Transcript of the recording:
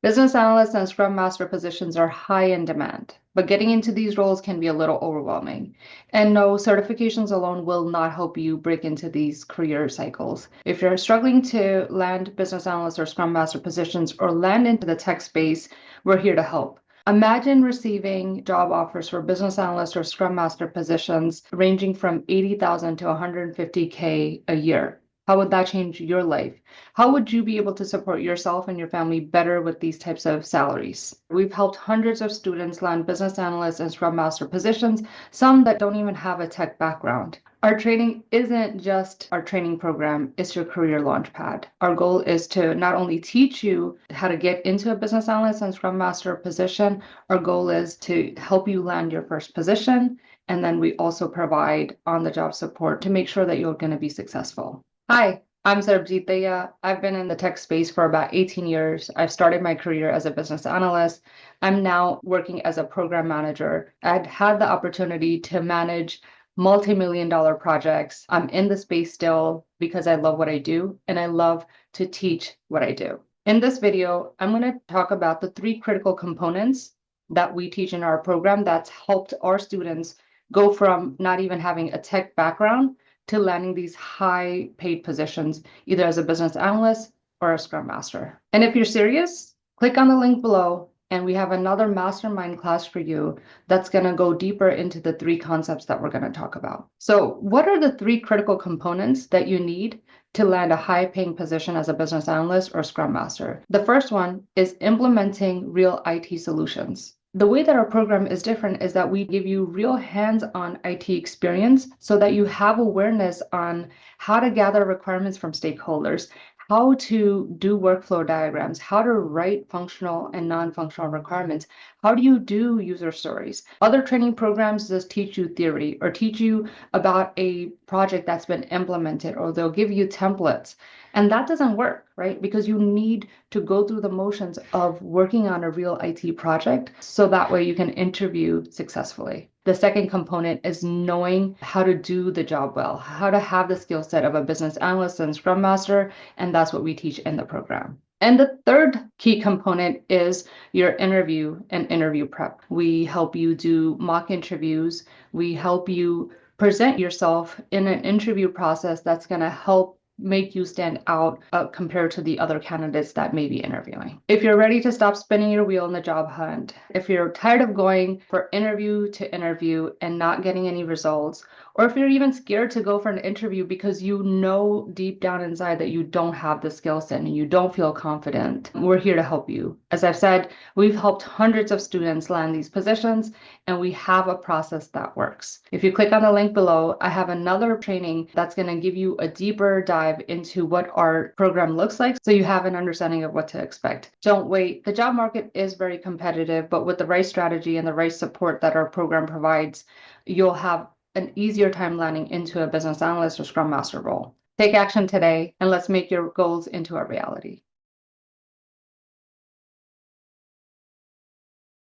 Business analyst and Scrum Master positions are high in demand, but getting into these roles can be a little overwhelming. And no, certifications alone will not help you break into these career cycles. If you're struggling to land business analyst or Scrum Master positions or land into the tech space, we're here to help. Imagine receiving job offers for business analyst or Scrum Master positions ranging from 80,000 to 150K a year. How would that change your life? How would you be able to support yourself and your family better with these types of salaries? We've helped hundreds of students land business analyst and Scrum Master positions, some that don't even have a tech background. Our training isn't just our training program, it's your career launchpad. Our goal is to not only teach you how to get into a business analyst and Scrum Master position, our goal is to help you land your first position. And then we also provide on the job support to make sure that you're going to be successful. Hi, I'm Sarabjit Daya. I've been in the tech space for about 18 years. I've started my career as a business analyst. I'm now working as a program manager. I've had the opportunity to manage multi-million-dollar projects. I'm in the space still because I love what I do and I love to teach what I do. In this video, I'm going to talk about the three critical components that we teach in our program that's helped our students go from not even having a tech background to landing these high paid positions, either as a business analyst or a Scrum Master. And if you're serious, click on the link below and we have another mastermind class for you that's going to go deeper into the three concepts that we're going to talk about. So what are the three critical components that you need to land a high paying position as a business analyst or Scrum Master? The first one is implementing real IT solutions. The way that our program is different is that we give you real hands-on IT experience so that you have awareness on how to gather requirements from stakeholders, how to do workflow diagrams, how to write functional and non-functional requirements, how do you do user stories. Other training programs just teach you theory or teach you about a project that's been implemented, or they'll give you templates. And that doesn't work, right? Because you need to go through the motions of working on a real IT project so that way you can interview successfully. The second component is knowing how to do the job well, how to have the skill set of a business analyst and Scrum Master, and that's what we teach in the program. And the third key component is your interview and interview prep. We help you do mock interviews. We help you present yourself in an interview process that's going to help make you stand out compared to the other candidates that may be interviewing. If you're ready to stop spinning your wheel in the job hunt, if you're tired of going for interview to interview and not getting any results, or if you're even scared to go for an interview because you know deep down inside that you don't have the skill set and you don't feel confident, we're here to help you. As I've said, we've helped hundreds of students land these positions and we have a process that works. If you click on the link below, I have another training that's going to give you a deeper dive into what our program looks like so you have an understanding of what to expect. Don't wait. The job market is very competitive, but with the right strategy and the right support that our program provides, you'll have an easier time landing into a business analyst or Scrum Master role. Take action today and let's make your goals into a reality.